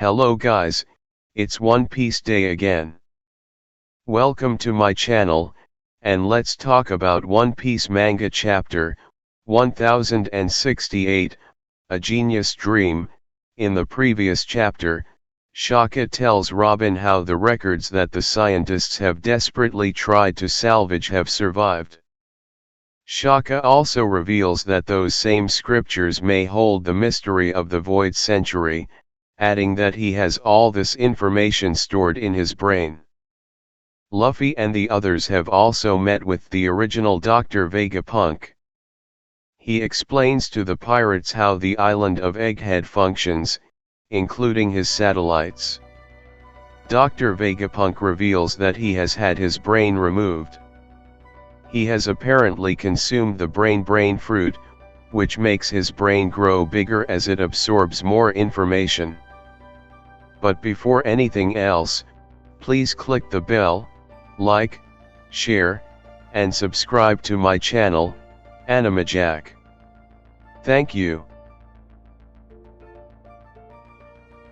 Hello guys, it's One Piece Day again. Welcome to my channel, and let's talk about One Piece manga chapter 1068, A Genius Dream. In the previous chapter, Shaka tells Robin how the records that the scientists have desperately tried to salvage have survived. Shaka also reveals that those same scriptures may hold the mystery of the Void Century, adding that he has all this information stored in his brain. Luffy and the others have also met with the original Dr. Vegapunk. He explains to the pirates how the island of Egghead functions, including his satellites. Dr. Vegapunk reveals that he has had his brain removed. He has apparently consumed the brain fruit, which makes his brain grow bigger as it absorbs more information. But before anything else, please click the bell, like, share, and subscribe to my channel, AnimeJack. Thank you.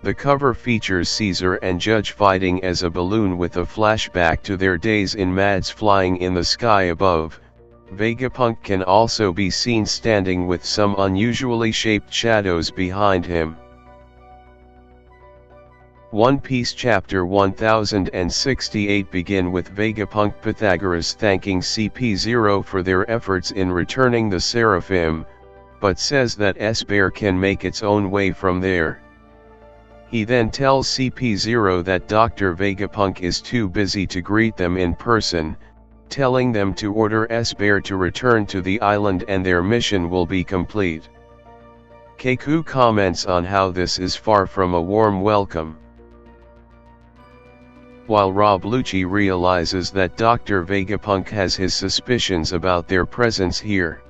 The cover features Caesar and Judge fighting as a balloon with a flashback to their days in Mads flying in the sky above. Vegapunk can also be seen standing with some unusually shaped shadows behind him. One Piece Chapter 1068 begin with Vegapunk Pythagoras thanking CP0 for their efforts in returning the Seraphim, but says that S-Bear can make its own way from there. He then tells CP0 that Dr. Vegapunk is too busy to greet them in person, telling them to order S-Bear to return to the island and their mission will be complete. Keiko comments on how this is far from a warm welcome. While Lucci realizes that Dr. Vegapunk has his suspicions about their presence here.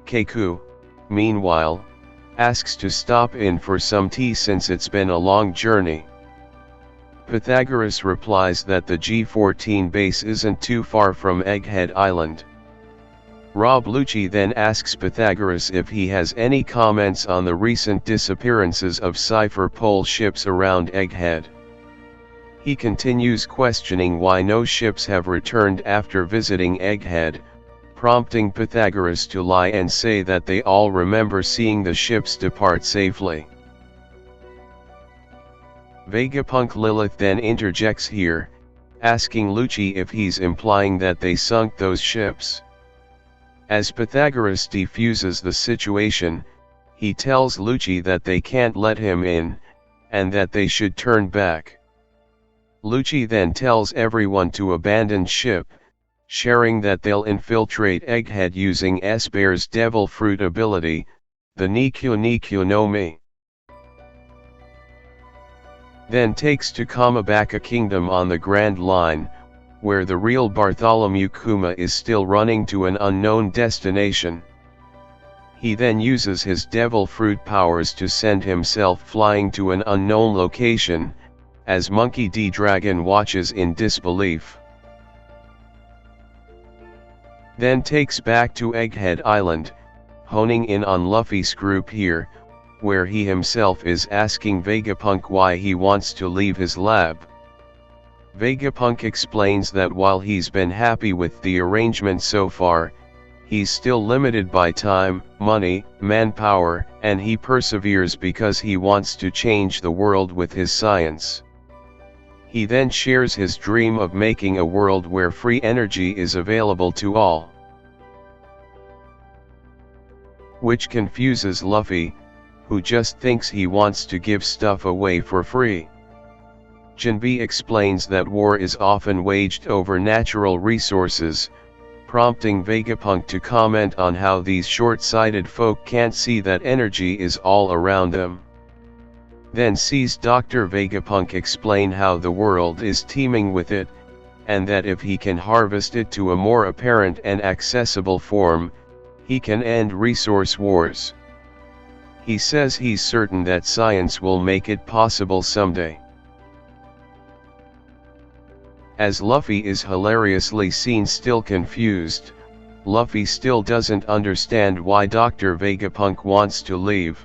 Keiko, meanwhile, asks to stop in for some tea since it's been a long journey. Pythagoras replies that the G14 base isn't too far from Egghead Island. Lucci then asks Pythagoras if he has any comments on the recent disappearances of Cypher Pole ships around Egghead. He continues questioning why no ships have returned after visiting Egghead, prompting Pythagoras to lie and say that they all remember seeing the ships depart safely. Vegapunk Lilith then interjects here, asking Lucci if he's implying that they sunk those ships. As Pythagoras defuses the situation, he tells Lucci that they can't let him in, and that they should turn back. Lucci then tells everyone to abandon ship, sharing that they'll infiltrate Egghead using S-Bear's Devil Fruit ability, the Nikyo no Mi. Then takes to Kamabaka Kingdom on the Grand Line, where the real Bartholomew Kuma is still running to an unknown destination. He then uses his Devil Fruit powers to send himself flying to an unknown location, as Monkey D. Dragon watches in disbelief. Then takes back to Egghead Island, honing in on Luffy's group here, where he himself is asking Vegapunk why he wants to leave his lab. Vegapunk explains that while he's been happy with the arrangement so far, he's still limited by time, money, manpower, and he perseveres because he wants to change the world with his science. He then shares his dream of making a world where free energy is available to all. Which confuses Luffy, who just thinks he wants to give stuff away for free. Jinbe explains that war is often waged over natural resources, prompting Vegapunk to comment on how these short-sighted folk can't see that energy is all around them. Then sees Dr. Vegapunk explain how the world is teeming with it, and that if he can harvest it to a more apparent and accessible form, he can end resource wars. He says he's certain that science will make it possible someday. As Luffy is hilariously seen still confused, Luffy still doesn't understand why Dr. Vegapunk wants to leave.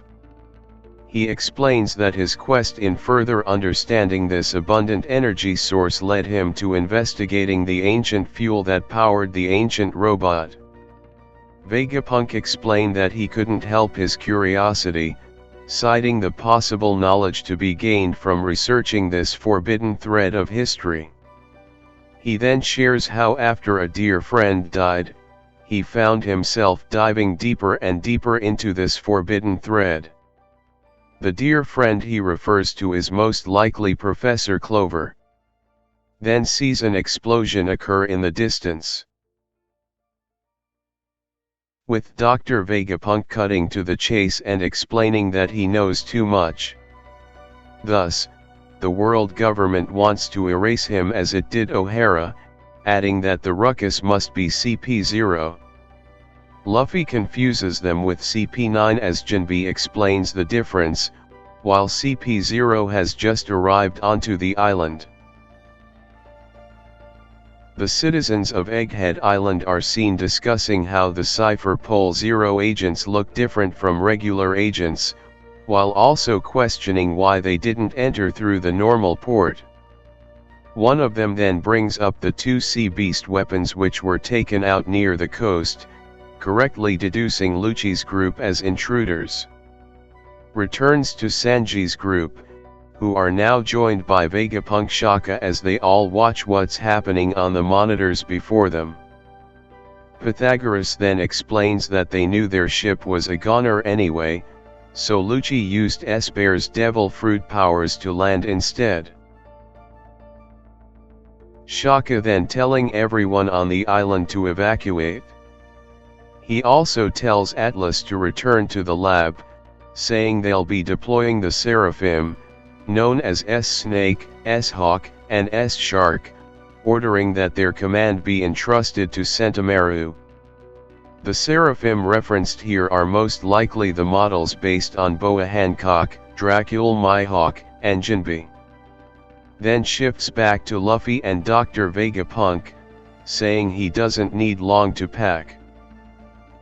He explains that his quest in further understanding this abundant energy source led him to investigating the ancient fuel that powered the ancient robot. Vegapunk explained that he couldn't help his curiosity, citing the possible knowledge to be gained from researching this forbidden thread of history. He then shares how after a dear friend died, he found himself diving deeper and deeper into this forbidden thread. The dear friend he refers to is most likely Professor Clover. Then sees an explosion occur in the distance, with Dr. Vegapunk cutting to the chase and explaining that he knows too much. Thus, the world government wants to erase him as it did O'Hara, adding that the ruckus must be CP0. Luffy confuses them with CP9 as Jinbe explains the difference, while CP0 has just arrived onto the island. The citizens of Egghead Island are seen discussing how the Cypher Pole Zero agents look different from regular agents, while also questioning why they didn't enter through the normal port. One of them then brings up the two sea beast weapons which were taken out near the coast, correctly deducing Lucci's group as intruders. Returns to Sanji's group, who are now joined by Vegapunk Shaka as they all watch what's happening on the monitors before them. Pythagoras then explains that they knew their ship was a goner anyway, so Lucci used S-Bear's devil fruit powers to land instead. Shaka then telling everyone on the island to evacuate. He also tells Atlas to return to the lab, saying they'll be deploying the Seraphim, known as S-Snake, S-Hawk, and S-Shark, ordering that their command be entrusted to Sentomaru. The Seraphim referenced here are most likely the models based on Boa Hancock, Dracule Mihawk, and Jinbe. Then shifts back to Luffy and Dr. Vegapunk, saying he doesn't need long to pack.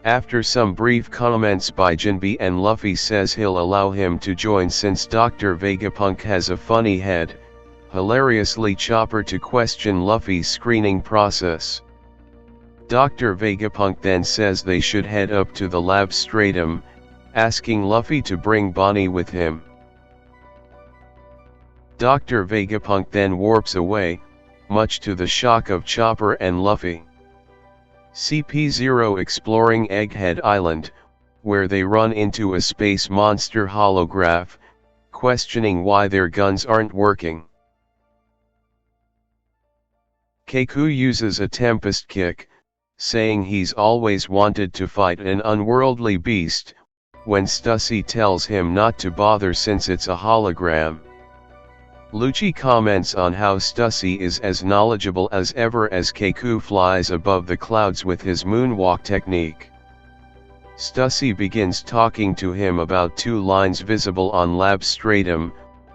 After some brief comments by Jinbe and Luffy says he'll allow him to join since Dr. Vegapunk has a funny head, hilariously Chopper to question Luffy's screening process. Dr. Vegapunk then says they should head up to the lab stratum, asking Luffy to bring Bonnie with him. Dr. Vegapunk then warps away, much to the shock of Chopper and Luffy. CP0 exploring Egghead Island, where they run into a space monster holograph, questioning why their guns aren't working. Keiko uses a Tempest Kick, saying he's always wanted to fight an unworldly beast, when Stussy tells him not to bother since it's a hologram. Lucci comments on how Stussy is as knowledgeable as ever as Keiko flies above the clouds with his moonwalk technique. Stussy begins talking to him about two lines visible on lab stratum,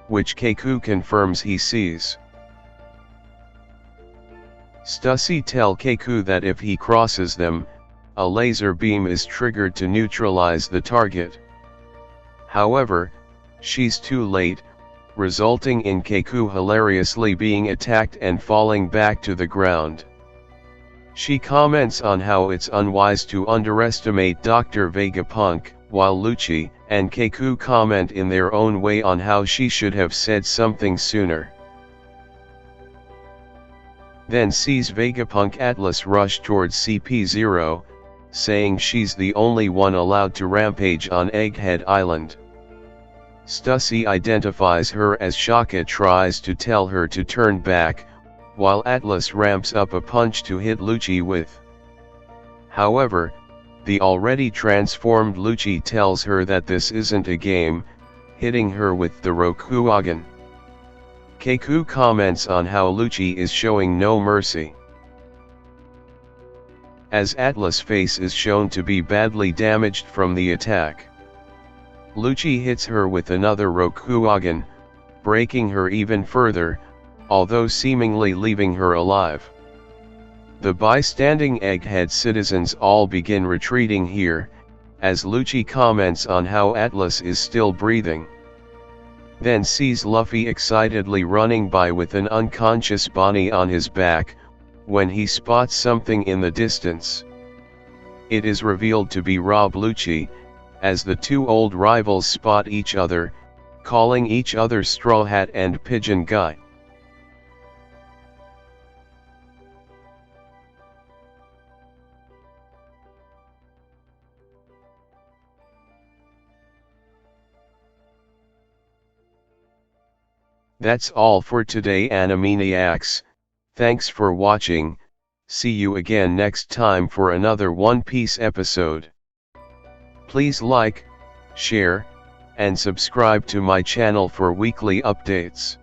which Keiko confirms he sees. Stussy tells Keiko that if he crosses them, a laser beam is triggered to neutralize the target. However, she's too late, resulting in Keiko hilariously being attacked and falling back to the ground. She comments on how it's unwise to underestimate Dr. Vegapunk, while Lucci and Keiko comment in their own way on how she should have said something sooner. Then sees Vegapunk Atlas rush towards CP0, saying she's the only one allowed to rampage on Egghead Island. Stussy identifies her as Shaka tries to tell her to turn back, while Atlas ramps up a punch to hit Lucci with. However, the already transformed Lucci tells her that this isn't a game, hitting her with the Rokugan. Keiko comments on how Lucci is showing no mercy, as Atlas' face is shown to be badly damaged from the attack. Lucci hits her with another Rokugan, breaking her even further, although seemingly leaving her alive. The bystanding Egghead citizens all begin retreating here, as Lucci comments on how Atlas is still breathing. then sees Luffy excitedly running by with an unconscious Bonnie on his back, when he spots something in the distance. It is revealed to be Rob Lucci, as the two old rivals spot each other, calling each other Strawhat and Pigeon Guy. That's all for today, Animaniacs. Thanks for watching. See you again next time for another One Piece episode. Please like, share, and subscribe to my channel for weekly updates.